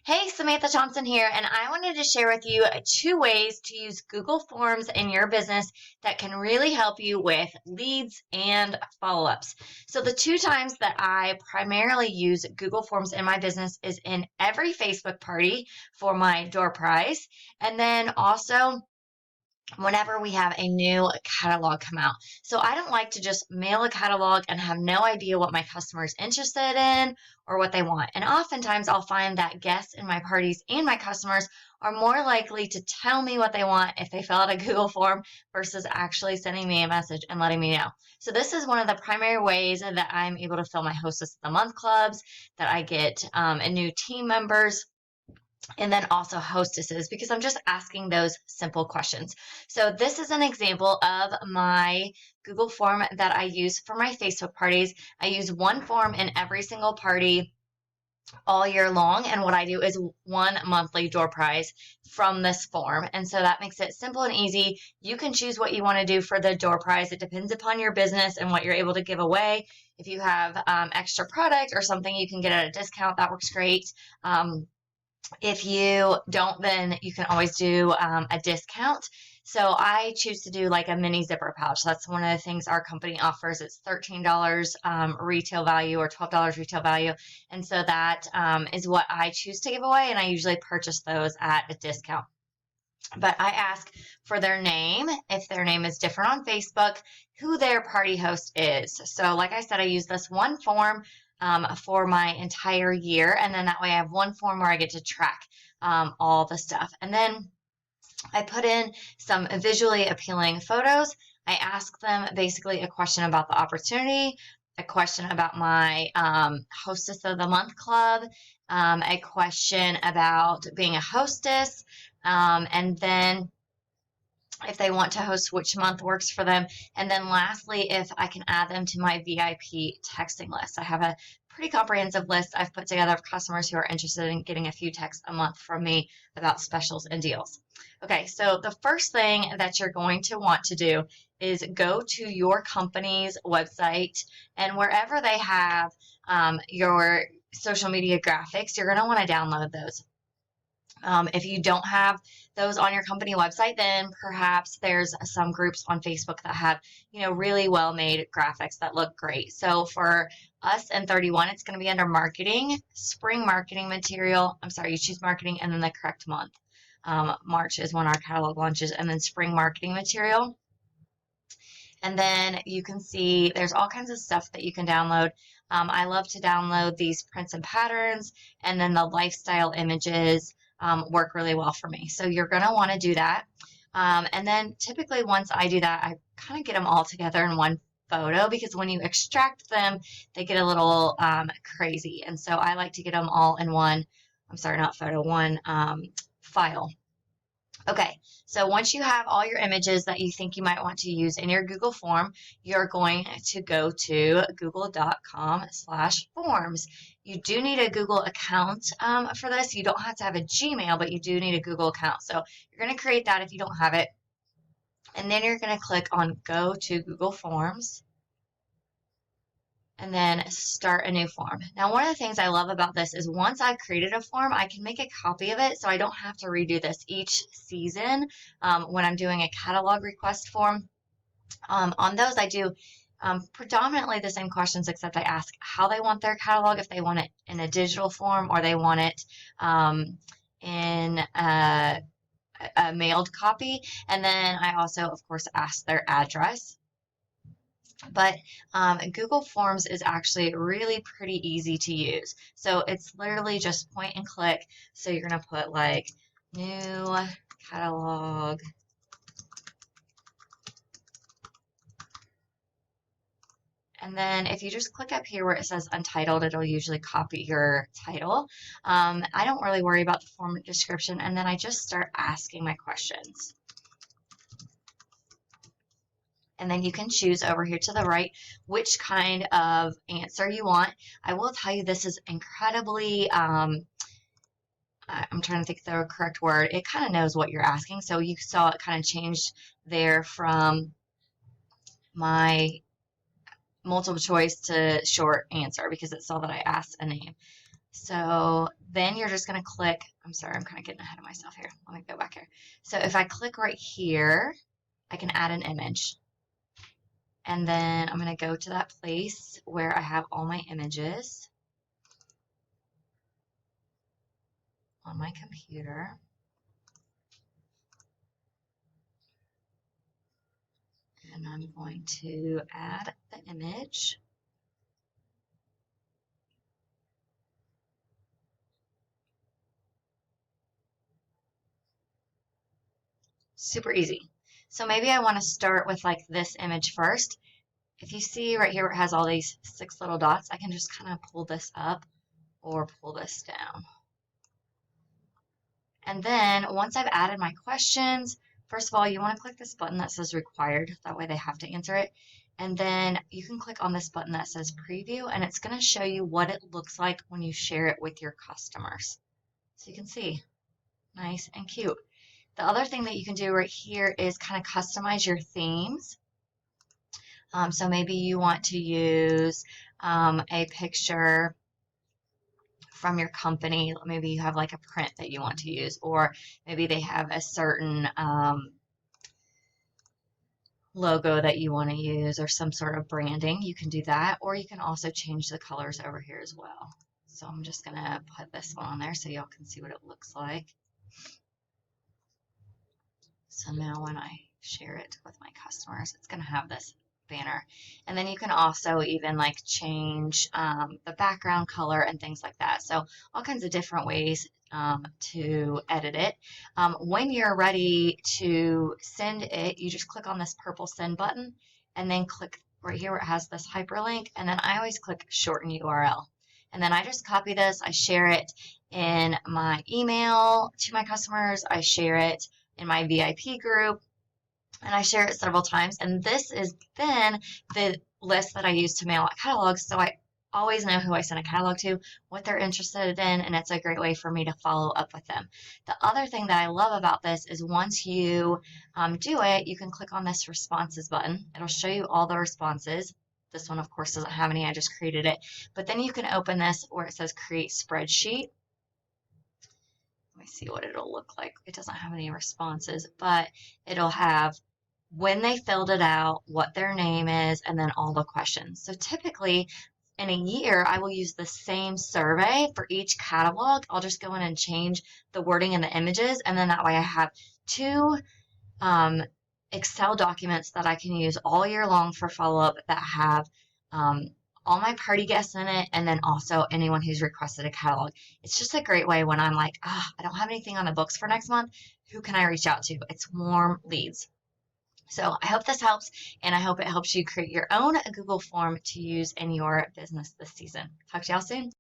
Hey, Samantha Thompson here, and I wanted to share with you two ways to use Google Forms in your business that can really help you with leads and follow-ups. So the two times that I primarily use Google Forms in my business is in every Facebook party for my door prize, and then also whenever we have a new catalog come out. So I don't like to just mail a catalog and have no idea what my customer is interested in or what they want. And oftentimes I'll find that guests in my parties and my customers are more likely to tell me what they want if they fill out a Google form versus actually sending me a message and letting me know. So this is one of the primary ways that I'm able to fill my Hostess of the Month clubs, that I get new team members, and then also hostesses, because I'm just asking those simple questions. So this is an example of my Google form that I use for my Facebook parties. I use one form in every single party all year long, and what I do is one monthly door prize from this form. And so that makes it simple and easy. You can choose what you want to do for the door prize. It depends upon your business and what you're able to give away. If you have extra product or something you can get at a discount, that works great. If you don't, then you can always do a discount. So I choose to do like a mini zipper pouch. That's one of the things our company offers. It's $13 retail value or $12 retail value. And so that is what I choose to give away. And I usually purchase those at a discount. But I ask for their name, if their name is different on Facebook, who their party host is. So like I said, I use this one form for my entire year. And then that way I have one form where I get to track all the stuff. And then I put in some visually appealing photos. I ask them basically a question about the opportunity, a question about my Hostess of the Month club, a question about being a hostess, and then if they want to host, which month works for them. And then lastly, if I can add them to my VIP texting list. I have a pretty comprehensive list I've put together of customers who are interested in getting a few texts a month from me about specials and deals. Okay, so the first thing that you're going to want to do is go to your company's website, and wherever they have your social media graphics, you're going to want to download those. If you don't have those on your company website, then perhaps there's some groups on Facebook that have, really well-made graphics that look great. So for us in 31, it's going to be under marketing, spring marketing material. I'm sorry, you choose marketing and then the correct month. March is when our catalog launches, and then spring marketing material. And then you can see there's all kinds of stuff that you can download. I love to download these prints and patterns, and then the lifestyle images work really well for me. So you're going to want to do that. And then typically once I do that, I kind of get them all together in one photo, because when you extract them, they get a little crazy. And so I like to get them all in one, one file. Okay, so once you have all your images that you think you might want to use in your Google form, you're going to go to google.com/forms. You do need a Google account for this. You don't have to have a Gmail, but you do need a Google account. So you're going to create that if you don't have it. And then you're going to click on Go to Google Forms, and then start a new form. Now, one of the things I love about this is once I've created a form, I can make a copy of it, so I don't have to redo this each season when I'm doing a catalog request form. On those, I do predominantly the same questions, except I ask how they want their catalog, if they want it in a digital form or they want it in a mailed copy. And then I also, of course, ask their address. But Google Forms is actually really pretty easy to use. So it's literally just point and click. So you're going to put like new catalog. And then if you just click up here where it says Untitled, it'll usually copy your title. I don't really worry about the form description. And then I just start asking my questions. And then you can choose over here to the right which kind of answer you want. I will tell you, this is incredibly, I'm trying to think of the correct word. It kind of knows what you're asking. So you saw it kind of changed there from my multiple choice to short answer, because it saw that I asked a name. So then you're just going to click, I'm sorry, I'm kind of getting ahead of myself here. Let me go back here. So if I click right here, I can add an image. And then I'm going to go to that place where I have all my images on my computer. And I'm going to add the image. Super easy. So maybe I want to start with like this image first. If you see right here, it has all these 6 little dots. I can just kind of pull this up or pull this down. And then once I've added my questions, first of all, you want to click this button that says required. That way they have to answer it. And then you can click on this button that says preview, and it's going to show you what it looks like when you share it with your customers. So you can see, nice and cute. The other thing that you can do right here is kind of customize your themes. So maybe you want to use a picture from your company. Maybe you have like a print that you want to use, or maybe they have a certain logo that you want to use or some sort of branding. You can do that, or you can also change the colors over here as well. So I'm just going to put this one on there so y'all can see what it looks like. So now when I share it with my customers, it's going to have this banner. And then you can also even like change the background color and things like that. So all kinds of different ways to edit it. When you're ready to send it, you just click on this purple send button and then click right here where it has this hyperlink. And then I always click shorten URL. And then I just copy this, I share it in my email to my customers, I share it in my VIP group, and I share it several times. And this is then the list that I use to mail out catalogs, so I always know who I send a catalog to, what they're interested in, and it's a great way for me to follow up with them. The other thing that I love about this is once you do it, you can click on this responses button. It'll show you all the responses. This one, of course, doesn't have any. I just created it. But then you can open this where it says create spreadsheet. Let me see what it'll look like. It doesn't have any responses, but it'll have when they filled it out, what their name is, and then all the questions. So typically in a year, I will use the same survey for each catalog. I'll just go in and change the wording and the images, and then that way I have 2 Excel documents that I can use all year long for follow-up that have all my party guests in it, and then also anyone who's requested a catalog. It's just a great way when I'm like, I don't have anything on the books for next month. Who can I reach out to? It's warm leads. So I hope this helps, and I hope it helps you create your own Google form to use in your business this season. Talk to y'all soon.